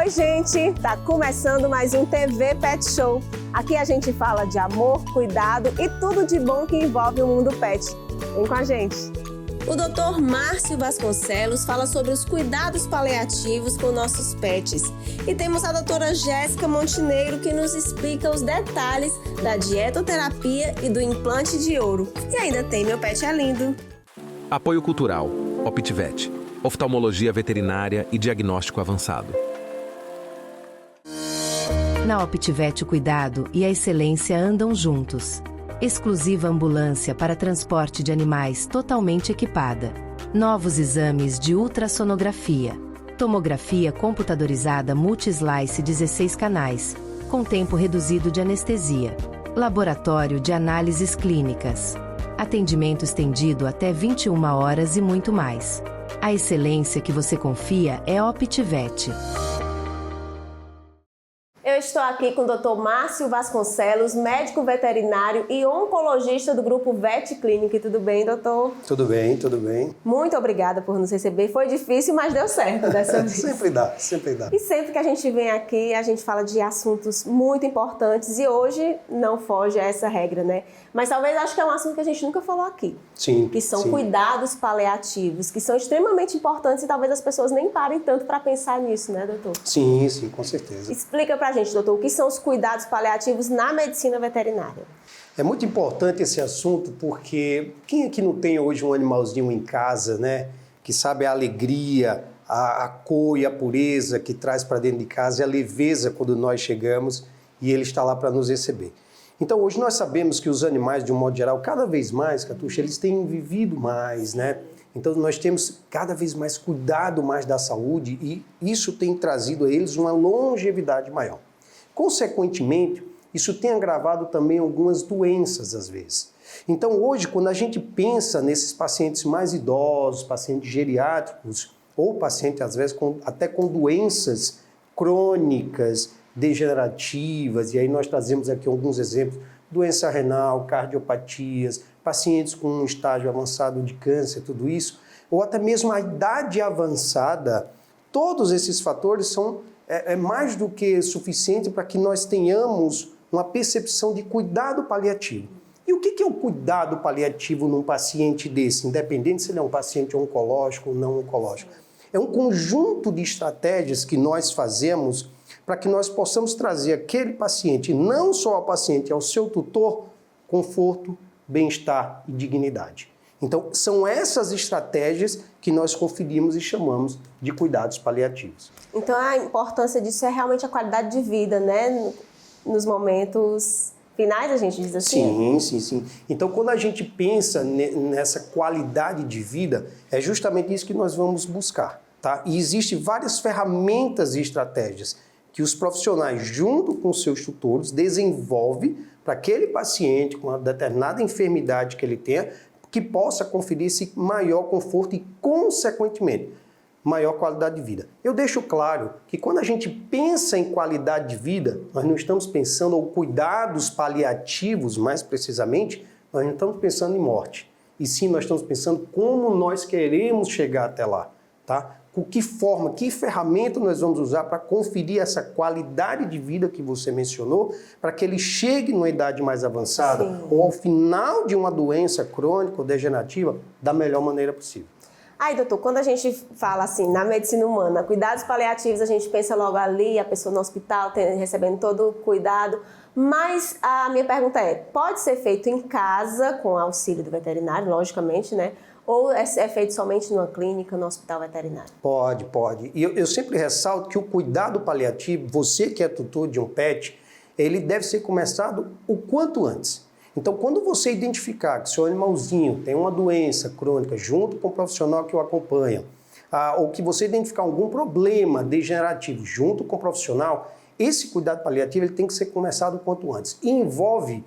Oi, gente! Tá começando mais um TV Pet Show. Aqui a gente fala de amor, cuidado e tudo de bom que envolve o mundo pet. Vem com a gente! O Dr. Márcio Vasconcelos fala sobre os cuidados paliativos com nossos pets. E temos a doutora Jéssica Montenegro que nos explica os detalhes da dietoterapia e do implante de ouro. E ainda tem Meu Pet é Lindo. Apoio cultural, Optivet, oftalmologia veterinária e diagnóstico avançado. Na Optivet, o cuidado e a excelência andam juntos. Exclusiva ambulância para transporte de animais totalmente equipada. Novos exames de ultrassonografia. Tomografia computadorizada multi-slice 16 canais, com tempo reduzido de anestesia. Laboratório de análises clínicas. Atendimento estendido até 21 horas e muito mais. A excelência que você confia é Optivet. Eu estou aqui com o Dr. Márcio Vasconcelos, médico veterinário e oncologista do grupo Vet Clinic. Tudo bem, doutor? Tudo bem, tudo bem. Muito obrigada por nos receber. Foi difícil, mas deu certo dessa vez. Sempre dá, sempre dá. E sempre que a gente vem aqui, a gente fala de assuntos muito importantes e hoje não foge a essa regra, né? Mas talvez acho que é um assunto que a gente nunca falou aqui. Sim. Que são sim. cuidados paliativos, que são extremamente importantes e talvez as pessoas nem parem tanto para pensar nisso, né, doutor? Sim, sim, com certeza. Explica pra gente, doutor, o que são os cuidados paliativos na medicina veterinária? É muito importante esse assunto porque quem aqui não tem hoje um animalzinho em casa, né? Que sabe a alegria, a cor e a pureza que traz para dentro de casa e a leveza quando nós chegamos e ele está lá para nos receber. Então hoje nós sabemos que os animais, de um modo geral, cada vez mais, Catuxa, eles têm vivido mais, né? Então nós temos cada vez mais cuidado mais da saúde e isso tem trazido a eles uma longevidade maior. Consequentemente, isso tem agravado também algumas doenças às vezes. Então hoje, quando a gente pensa nesses pacientes mais idosos, pacientes geriátricos ou pacientes às vezes até com doenças crônicas, degenerativas, e aí nós trazemos aqui alguns exemplos, doença renal, cardiopatias, pacientes com um estágio avançado de câncer, tudo isso, ou até mesmo a idade avançada, todos esses fatores são mais do que suficiente para que nós tenhamos uma percepção de cuidado paliativo. E o que é o cuidado paliativo num paciente desse, independente se ele é um paciente oncológico ou não oncológico? É um conjunto de estratégias que nós fazemos para que nós possamos trazer aquele paciente, não só ao paciente, ao seu tutor, conforto, bem-estar e dignidade. Então, são essas estratégias que nós conferimos e chamamos de cuidados paliativos. Então, a importância disso é realmente a qualidade de vida, né? Nos momentos finais, a gente diz assim? Sim. Então, quando a gente pensa nessa qualidade de vida, é justamente isso que nós vamos buscar, tá? E existem várias ferramentas e estratégias que os profissionais, junto com seus tutores, desenvolvem para aquele paciente com uma determinada enfermidade que ele tenha, que possa conferir esse maior conforto e, consequentemente, maior qualidade de vida. Eu deixo claro que quando a gente pensa em qualidade de vida, nós não estamos pensando em cuidados paliativos, mais precisamente, nós não estamos pensando em morte. E sim, nós estamos pensando como nós queremos chegar até lá, tá? Com que forma, que ferramenta nós vamos usar para conferir essa qualidade de vida que você mencionou, para que ele chegue numa idade mais avançada ou ao final de uma doença crônica ou degenerativa da melhor maneira possível. Aí, doutor, quando a gente fala assim, na medicina humana, cuidados paliativos, a gente pensa logo ali, a pessoa no hospital recebendo todo o cuidado, mas a minha pergunta é, pode ser feito em casa, com auxílio do veterinário, logicamente, né? Ou é feito somente numa clínica, no hospital veterinário? Pode. E eu sempre ressalto que o cuidado paliativo, você que é tutor de um pet, ele deve ser começado o quanto antes. Então, quando você identificar que seu animalzinho tem uma doença crônica junto com o profissional que o acompanha, ou que você identificar algum problema degenerativo junto com o profissional, esse cuidado paliativo ele tem que ser começado o quanto antes. E envolve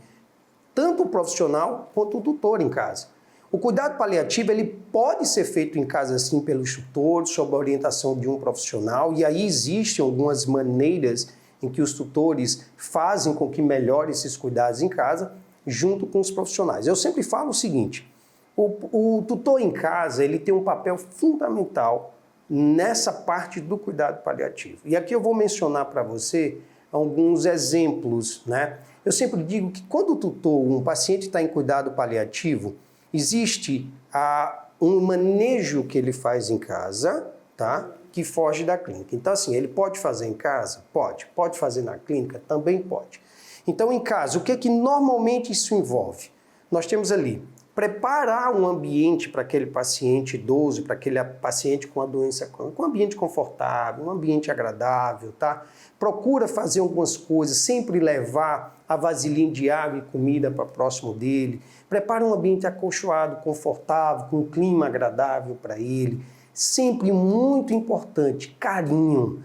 tanto o profissional quanto o tutor em casa. O cuidado paliativo ele pode ser feito em casa sim pelos tutores, sob a orientação de um profissional, e aí existem algumas maneiras em que os tutores fazem com que melhore esses cuidados em casa, junto com os profissionais. Eu sempre falo o seguinte, o tutor em casa ele tem um papel fundamental nessa parte do cuidado paliativo. E aqui eu vou mencionar para você alguns exemplos, né? Eu sempre digo que quando o tutor, um paciente está em cuidado paliativo, existe um manejo que ele faz em casa, tá? Que foge da clínica. Então, assim, ele pode fazer em casa? Pode. Pode fazer na clínica? Também pode. Então, em casa, o que é que normalmente isso envolve? Nós temos ali preparar um ambiente para aquele paciente idoso, para aquele paciente com a doença crônica, um ambiente confortável, um ambiente agradável, tá? Procura fazer algumas coisas, sempre levar a vasilhinha de água e comida para próximo dele. Prepara um ambiente acolchoado, confortável, com um clima agradável para ele. Sempre muito importante, carinho.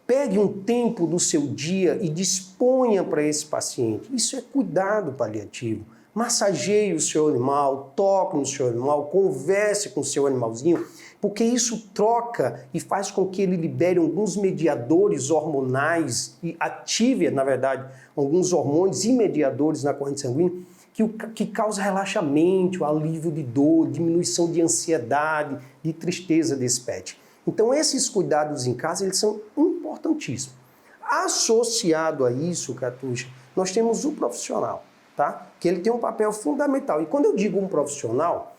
Pegue um tempo do seu dia e disponha para esse paciente. Isso é cuidado paliativo. Massageie o seu animal, toque no seu animal, converse com o seu animalzinho, porque isso troca e faz com que ele libere alguns mediadores hormonais e ative, na verdade, alguns hormônios e mediadores na corrente sanguínea que causa relaxamento, alívio de dor, diminuição de ansiedade, de tristeza desse pet. Então esses cuidados em casa, eles são importantíssimos. Associado a isso, Catuxa, nós temos o profissional, tá? Que ele tem um papel fundamental. E quando eu digo um profissional,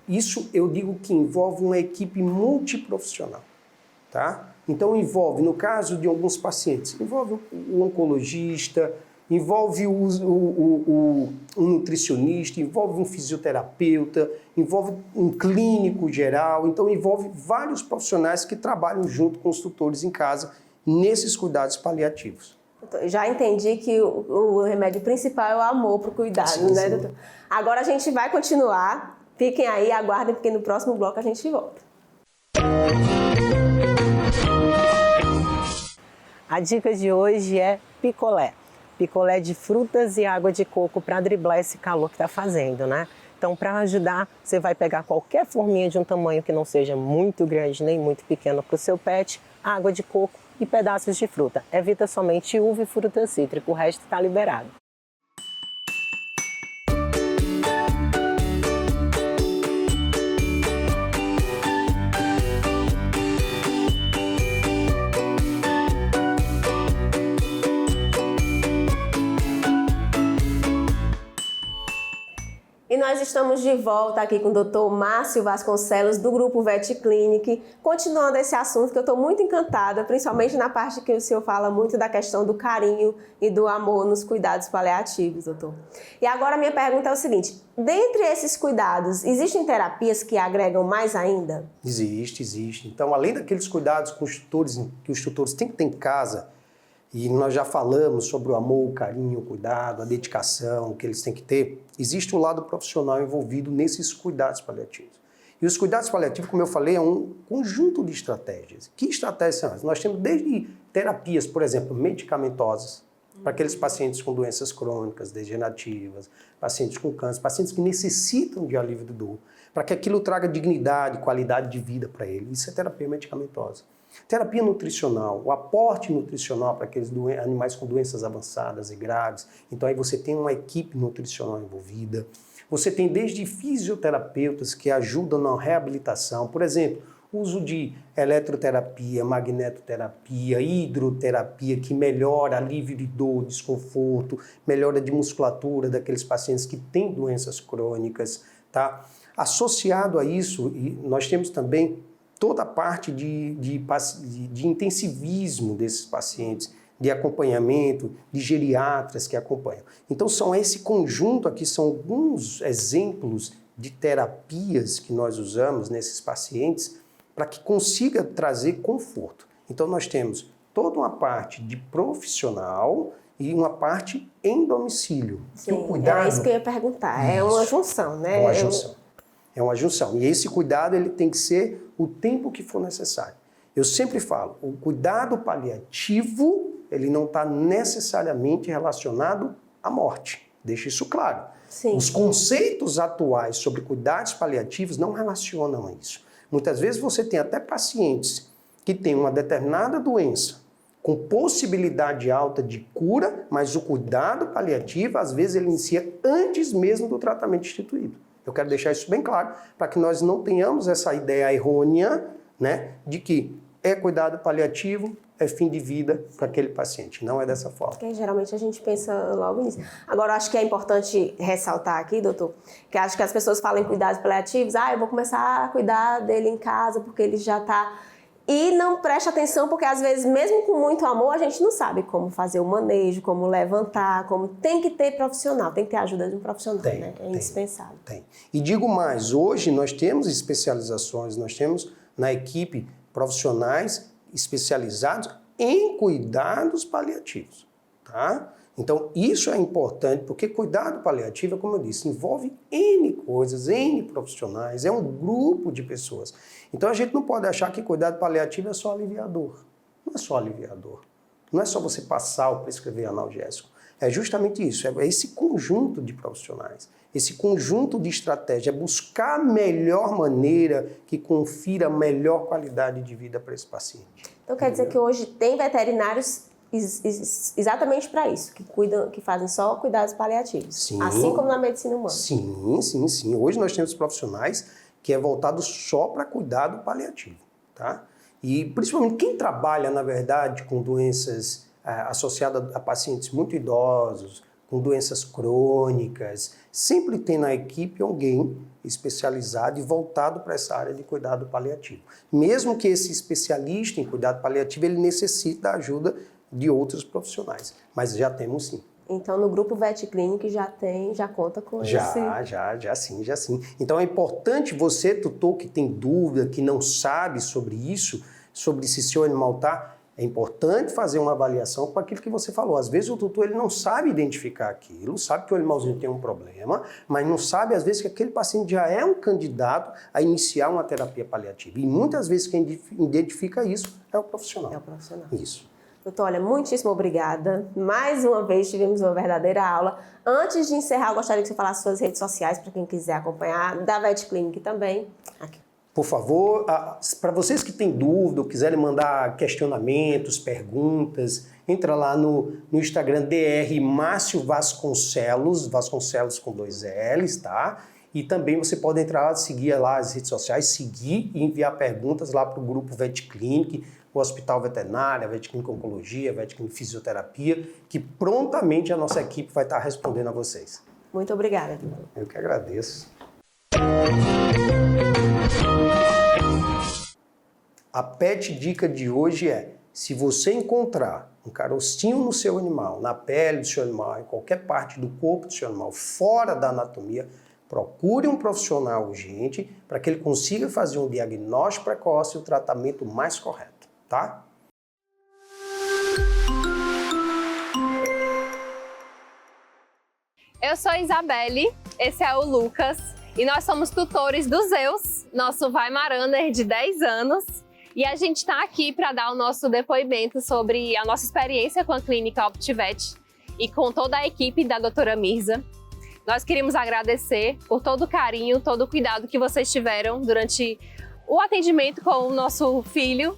isso eu digo que envolve uma equipe multiprofissional, tá? Então envolve, no caso de alguns pacientes, envolve o oncologista, envolve um nutricionista, envolve um fisioterapeuta, envolve um clínico geral, então envolve vários profissionais que trabalham junto com os tutores em casa nesses cuidados paliativos. Já entendi que o remédio principal é o amor para o cuidado, sim, né, doutor? Agora a gente vai continuar. Fiquem aí, aguardem, porque no próximo bloco a gente volta. A dica de hoje é picolé. Picolé de frutas e água de coco para driblar esse calor que está fazendo, né? Então, para ajudar, você vai pegar qualquer forminha de um tamanho que não seja muito grande nem muito pequeno para o seu pet, água de coco e pedaços de fruta. Evita somente uva e fruta cítrica, o resto está liberado. E nós estamos de volta aqui com o Dr. Márcio Vasconcelos, do Grupo Vet Clinic, continuando esse assunto que eu estou muito encantada, principalmente na parte que o senhor fala muito da questão do carinho e do amor nos cuidados paliativos, doutor. E agora a minha pergunta é o seguinte, dentre esses cuidados, existem terapias que agregam mais ainda? Existe. Então, além daqueles cuidados com os tutores, que os tutores têm que ter em casa, e nós já falamos sobre o amor, o carinho, o cuidado, a dedicação que eles têm que ter, existe o lado profissional envolvido nesses cuidados paliativos. E os cuidados paliativos, como eu falei, é um conjunto de estratégias. Que estratégias são essas? Nós temos desde terapias, por exemplo, medicamentosas, para aqueles pacientes com doenças crônicas, degenerativas, pacientes com câncer, pacientes que necessitam de alívio de dor, para que aquilo traga dignidade, qualidade de vida para ele. Isso é terapia medicamentosa. Terapia nutricional, o aporte nutricional para aqueles animais com doenças avançadas e graves. Então aí você tem uma equipe nutricional envolvida. Você tem desde fisioterapeutas que ajudam na reabilitação. Por exemplo, uso de eletroterapia, magnetoterapia, hidroterapia, que melhora alívio de dor, desconforto, melhora de musculatura daqueles pacientes que têm doenças crônicas, tá? Associado a isso, nós temos também toda a parte de intensivismo desses pacientes, de acompanhamento, de geriatras que acompanham. Então, esse conjunto aqui são alguns exemplos de terapias que nós usamos nesses pacientes para que consiga trazer conforto. Então, nós temos toda uma parte de profissional e uma parte em domicílio. Sim, o cuidado, é isso que eu ia perguntar. É uma junção, né? É uma junção. E esse cuidado ele tem que ser o tempo que for necessário. Eu sempre falo, o cuidado paliativo, ele não está necessariamente relacionado à morte. Deixa isso claro. Sim. Os conceitos atuais sobre cuidados paliativos não relacionam a isso. Muitas vezes você tem até pacientes que têm uma determinada doença, com possibilidade alta de cura, mas o cuidado paliativo, às vezes, ele inicia antes mesmo do tratamento instituído. Eu quero deixar isso bem claro, para que nós não tenhamos essa ideia errônea né, de que é cuidado paliativo, é fim de vida para aquele paciente. Não é dessa forma. Porque geralmente a gente pensa logo nisso. Agora, acho que é importante ressaltar aqui, doutor, que acho que as pessoas falam em cuidados paliativos, eu vou começar a cuidar dele em casa porque ele já está... E não presta atenção porque, às vezes, mesmo com muito amor, a gente não sabe como fazer o manejo, como levantar, como... Tem que ter profissional, tem que ter a ajuda de um profissional, né? É indispensável. Tem. E digo mais, hoje nós temos especializações, nós temos na equipe profissionais especializados em cuidados paliativos, tá? Então, isso é importante, porque cuidado paliativo, como eu disse, envolve N coisas, N profissionais, é um grupo de pessoas. Então, a gente não pode achar que cuidado paliativo é só aliviador. Não é só aliviador. Não é só você passar ou prescrever analgésico. É justamente isso, é esse conjunto de profissionais, esse conjunto de estratégia, é buscar a melhor maneira que confira a melhor qualidade de vida para esse paciente. Então, quer dizer que hoje tem veterinários exatamente para isso, que cuidam, que fazem só cuidados paliativos. Sim. Assim como na medicina humana. Sim. Hoje nós temos profissionais que é voltado só para cuidado paliativo, tá? E principalmente quem trabalha, na verdade, com doenças associadas a pacientes muito idosos, com doenças crônicas, sempre tem na equipe alguém especializado e voltado para essa área de cuidado paliativo. Mesmo que esse especialista em cuidado paliativo, ele necessite da ajuda de outros profissionais, mas já temos sim. Então, no grupo VetClinic já conta com esse... Já sim. Então, é importante você, tutor, que tem dúvida, que não sabe sobre isso, sobre se seu animal está... É importante fazer uma avaliação com aquilo que você falou. Às vezes o tutor ele não sabe identificar aquilo, sabe que o animalzinho tem um problema, mas não sabe, às vezes, que aquele paciente já é um candidato a iniciar uma terapia paliativa. E muitas vezes quem identifica isso é o profissional. É o profissional. Isso. Doutor, olha, muitíssimo obrigada. Mais uma vez tivemos uma verdadeira aula. Antes de encerrar, eu gostaria que você falasse suas redes sociais para quem quiser acompanhar, da VetClinic também. Aqui. Por favor, para vocês que têm dúvida ou quiserem mandar questionamentos, perguntas, entra lá no Instagram Dr. Márcio Vasconcelos, Vasconcelos com 2 L's, tá? E também você pode entrar lá, seguir lá as redes sociais, seguir e enviar perguntas lá para o grupo VetClinic, o Hospital Veterinário, a VetClinic Oncologia, a VetClinic Fisioterapia, que prontamente a nossa equipe vai estar respondendo a vocês. Muito obrigada. Eu que agradeço. A pet dica de hoje é, se você encontrar um carostinho no seu animal, na pele do seu animal, em qualquer parte do corpo do seu animal, fora da anatomia, procure um profissional urgente para que ele consiga fazer um diagnóstico precoce e o tratamento mais correto, tá? Eu sou a Isabelle, esse é o Lucas e nós somos tutores do Zeus, nosso Weimaraner de 10 anos. E a gente está aqui para dar o nosso depoimento sobre a nossa experiência com a clínica OptiVet e com toda a equipe da doutora Mirza. Nós queríamos agradecer por todo o carinho, todo o cuidado que vocês tiveram durante o atendimento com o nosso filho.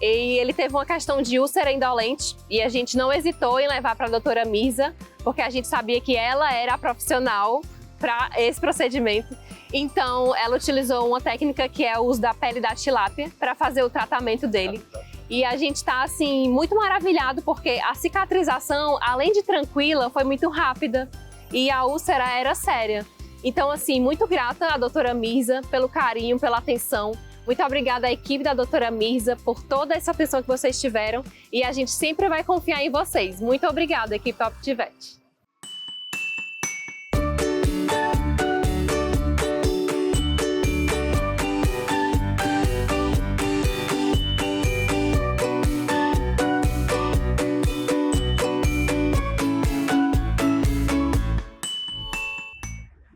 E ele teve uma questão de úlcera indolente e a gente não hesitou em levar para a doutora Mirza, porque a gente sabia que ela era a profissional para esse procedimento. Então, ela utilizou uma técnica que é o uso da pele da tilápia para fazer o tratamento dele. E a gente está, assim, muito maravilhado porque a cicatrização, além de tranquila, foi muito rápida e a úlcera era séria. Então, assim, muito grata à doutora Mirza pelo carinho, pela atenção. Muito obrigada à equipe da doutora Mirza por toda essa atenção que vocês tiveram e a gente sempre vai confiar em vocês. Muito obrigada, equipe OptiVet.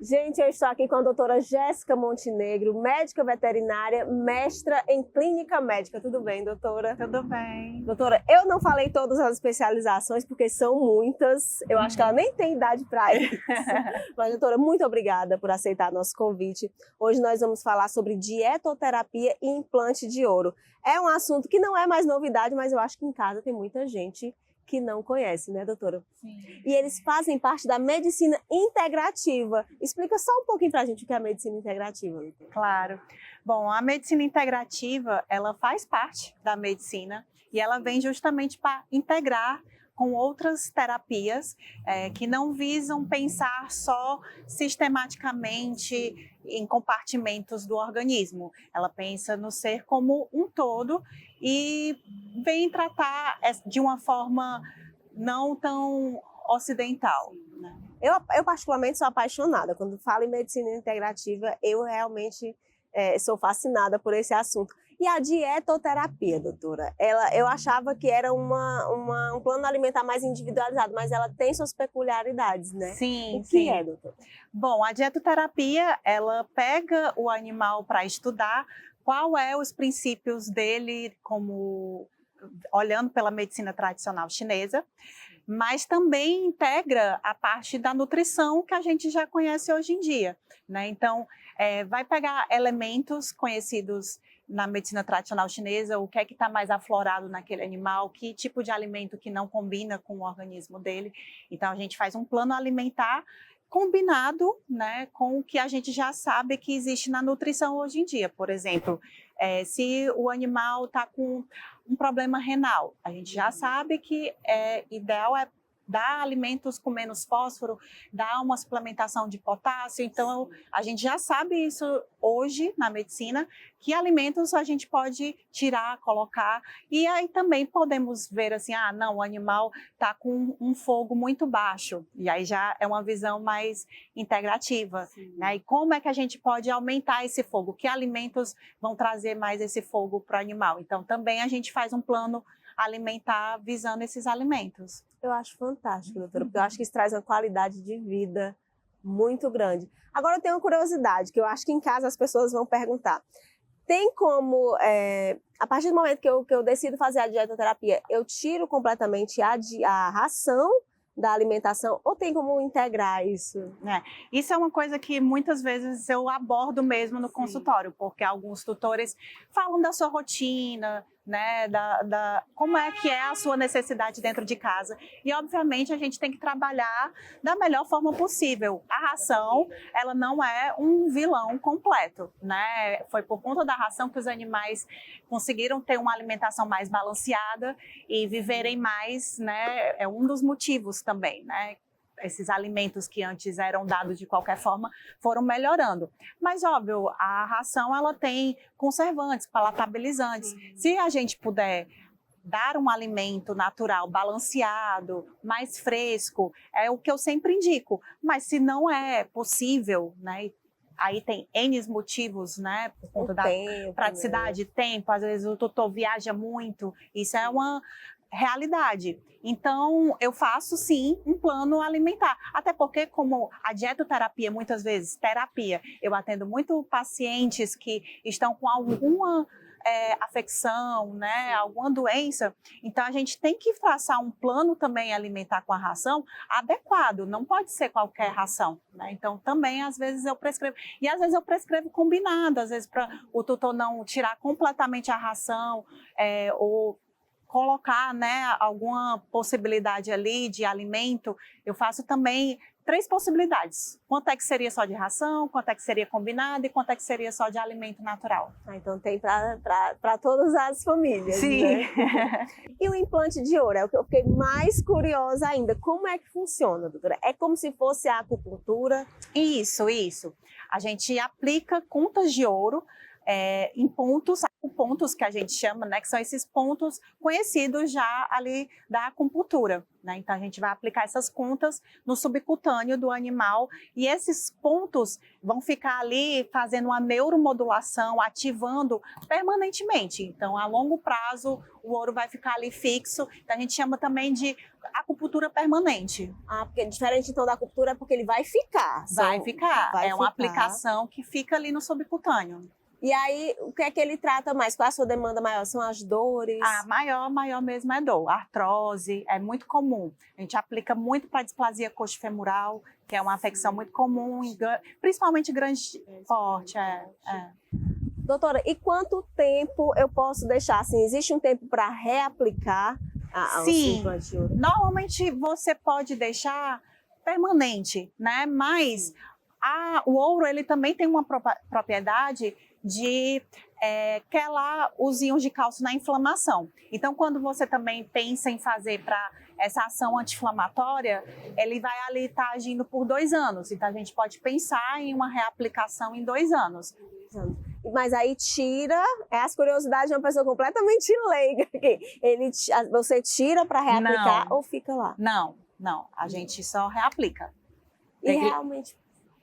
Gente, eu estou aqui com a doutora Jéssica Montenegro, médica veterinária, mestra em clínica médica. Tudo bem, doutora? Tudo bem. Doutora, eu não falei todas as especializações, porque são muitas. Eu acho que ela nem tem idade para isso. Mas, doutora, muito obrigada por aceitar nosso convite. Hoje nós vamos falar sobre dietoterapia e implante de ouro. É um assunto que não é mais novidade, mas eu acho que em casa tem muita gente que não conhece, né, doutora? Sim. E eles fazem parte da medicina integrativa. Explica só um pouquinho para a gente o que é a medicina integrativa, doutora. Claro. Bom, a medicina integrativa, ela faz parte da medicina e ela vem justamente para integrar com outras terapias que não visam pensar só sistematicamente em compartimentos do organismo. Ela pensa no ser como um todo e vem tratar de uma forma não tão ocidental, né? Eu particularmente sou apaixonada. Quando falo em medicina integrativa, eu realmente sou fascinada por esse assunto. E a dietoterapia, doutora, eu achava que era um plano alimentar mais individualizado, mas ela tem suas peculiaridades, né? Sim, O que sim. é, doutora? Bom, a dietoterapia, ela pega o animal para estudar qual é os princípios dele, como olhando pela medicina tradicional chinesa, mas também integra a parte da nutrição que a gente já conhece hoje em dia, né? Então, vai pegar elementos conhecidos na medicina tradicional chinesa, o que é que está mais aflorado naquele animal, que tipo de alimento que não combina com o organismo dele. Então, a gente faz um plano alimentar combinado, né, com o que a gente já sabe que existe na nutrição hoje em dia. Por exemplo, se o animal está com um problema renal, a gente já sabe que ideal dar alimentos com menos fósforo, dar uma suplementação de potássio. Então, a gente já sabe isso hoje na medicina, que alimentos a gente pode tirar, colocar. E aí também podemos ver assim, não, o animal está com um fogo muito baixo. E aí já é uma visão mais integrativa, né? E como é que a gente pode aumentar esse fogo? Que alimentos vão trazer mais esse fogo para o animal? Então, também a gente faz um plano alimentar visando esses alimentos. Eu acho fantástico, doutora, porque eu acho que isso traz uma qualidade de vida muito grande. Agora eu tenho uma curiosidade, que eu acho que em casa as pessoas vão perguntar. Tem como, a partir do momento que eu decido fazer a dietoterapia, eu tiro completamente a ração da alimentação ou tem como integrar isso? Isso é uma coisa que muitas vezes eu abordo mesmo no consultório, porque alguns tutores falam da sua rotina, né, como é que é a sua necessidade dentro de casa. E, obviamente, a gente tem que trabalhar da melhor forma possível. A ração, ela não é um vilão completo, né? Foi por conta da ração que os animais conseguiram ter uma alimentação mais balanceada e viverem mais, né? É um dos motivos também, né? Esses alimentos que antes eram dados de qualquer forma foram melhorando. Mas, óbvio, a ração ela tem conservantes, palatabilizantes. Se a gente puder dar um alimento natural, balanceado, mais fresco, é o que eu sempre indico. Mas se não é possível, né? Aí tem N motivos, né? Por conta da praticidade, tempo, às vezes o tutor viaja muito, isso é uma realidade. Então, eu faço sim um plano alimentar. Até porque, como a dietoterapia, muitas vezes, terapia, eu atendo muito pacientes que estão com alguma afecção, né, alguma doença. Então, a gente tem que traçar um plano também alimentar com a ração adequado. Não pode ser qualquer ração, né? Então, também, às vezes, eu prescrevo. E, às vezes, eu prescrevo combinado. Às vezes, para o tutor não tirar completamente a ração ou colocar, né, alguma possibilidade ali de alimento, eu faço também 3 possibilidades. Quanto é que seria só de ração, quanto é que seria combinado e quanto é que seria só de alimento natural. Então tem para todas as famílias, sim, né? E o implante de ouro, é o que eu fiquei mais curiosa ainda. Como é que funciona, doutora? É como se fosse a acupuntura? Isso. A gente aplica contas de ouro em pontos que a gente chama, né, que são esses pontos conhecidos já ali da acupuntura, né? Então a gente vai aplicar essas contas no subcutâneo do animal e esses pontos vão ficar ali fazendo uma neuromodulação, ativando permanentemente. Então a longo prazo o ouro vai ficar ali fixo, então a gente chama também de acupuntura permanente. Porque diferente então da acupuntura é porque ele vai ficar. Vai uma aplicação que fica ali no subcutâneo. E aí, o que é que ele trata mais? Qual a sua demanda maior? São as dores? A maior mesmo é dor. Artrose é muito comum. A gente aplica muito para displasia coxofemoral, que é uma afecção muito comum, principalmente grande porte. Doutora, e quanto tempo eu posso deixar? Assim, existe um tempo para reaplicar os Sim, implantes de ouro? normalmente você pode deixar permanente, né? Mas o ouro ele também tem uma propriedade de quelar os íons de cálcio na inflamação. Então, quando você também pensa em fazer para essa ação anti-inflamatória, ele vai ali estar agindo por 2 anos. Então, a gente pode pensar em uma reaplicação em 2 anos. Mas aí tira, as curiosidades de uma pessoa completamente leiga aqui. Você tira para reaplicar ou fica lá? Não, a gente só reaplica. E realmente...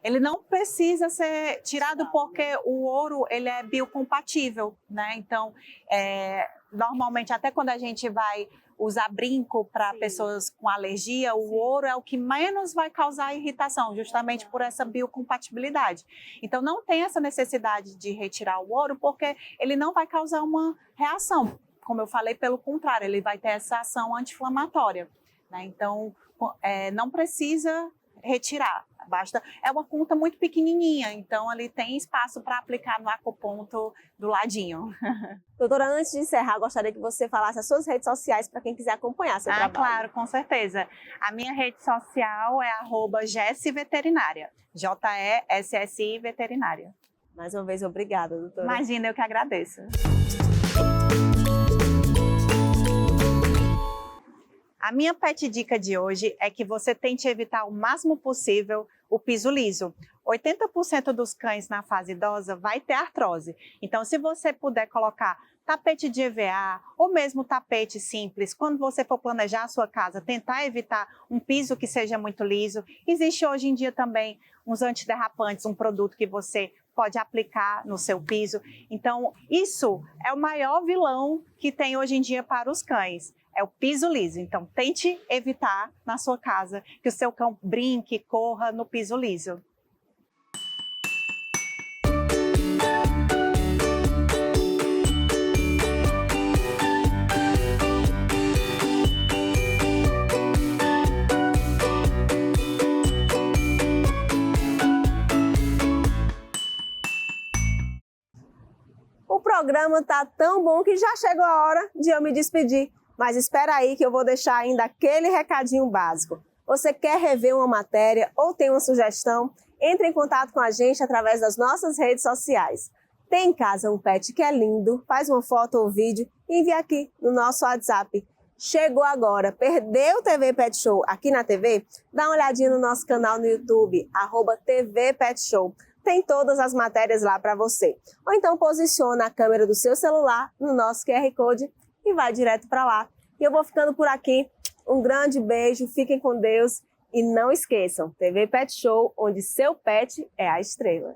Ele não precisa ser tirado porque o ouro ele é biocompatível, né? Então, normalmente, até quando a gente vai usar brinco para pessoas com alergia, o ouro é o que menos vai causar irritação, justamente por essa biocompatibilidade. Então, não tem essa necessidade de retirar o ouro porque ele não vai causar uma reação. Como eu falei, pelo contrário, ele vai ter essa ação anti-inflamatória, né? Então, não precisa retirar. É uma ponta muito pequenininha, então ali tem espaço para aplicar no acuponto do ladinho. Doutora, antes de encerrar, gostaria que você falasse as suas redes sociais para quem quiser acompanhar seu trabalho. Claro, com certeza. A minha rede social é @jessiveterinária, JESSI Veterinária. Mais uma vez, obrigada, doutora. Imagina, eu que agradeço. A minha pet dica de hoje é que você tente evitar o máximo possível o piso liso. 80% dos cães na fase idosa vai ter artrose. Então, se você puder colocar tapete de EVA ou mesmo tapete simples, quando você for planejar a sua casa, tentar evitar um piso que seja muito liso. Existe hoje em dia também uns antiderrapantes, um produto que você pode aplicar no seu piso. Então, isso é o maior vilão que tem hoje em dia para os cães. É o piso liso. Então, tente evitar na sua casa que o seu cão brinque, corra no piso liso. O programa tá tão bom que já chegou a hora de eu me despedir. Mas espera aí que eu vou deixar ainda aquele recadinho básico. Você quer rever uma matéria ou tem uma sugestão? Entre em contato com a gente através das nossas redes sociais. Tem em casa um pet que é lindo? Faz uma foto ou vídeo e envia aqui no nosso WhatsApp. Chegou agora, perdeu o TV Pet Show aqui na TV? Dá uma olhadinha no nosso canal no YouTube, @TV Pet Show. Tem todas as matérias lá para você. Ou então posiciona a câmera do seu celular no nosso QR Code e vai direto para lá. E eu vou ficando por aqui. Um grande beijo, fiquem com Deus e não esqueçam, TV Pet Show, onde seu pet é a estrela.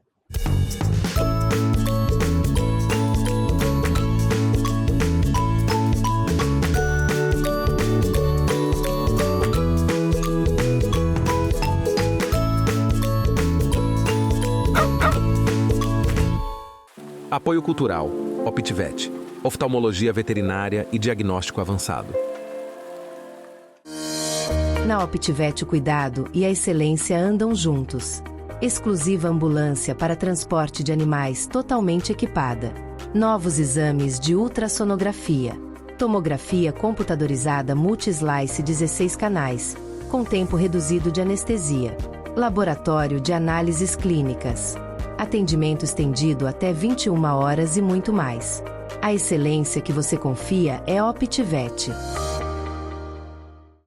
Apoio Cultural, OptiVet, oftalmologia veterinária e diagnóstico avançado. Na OptiVet o cuidado e a excelência andam juntos. Exclusiva ambulância para transporte de animais totalmente equipada. Novos exames de ultrassonografia. Tomografia computadorizada multi-slice 16 canais, com tempo reduzido de anestesia. Laboratório de análises clínicas. Atendimento estendido até 21 horas e muito mais. A excelência que você confia é OptiVet.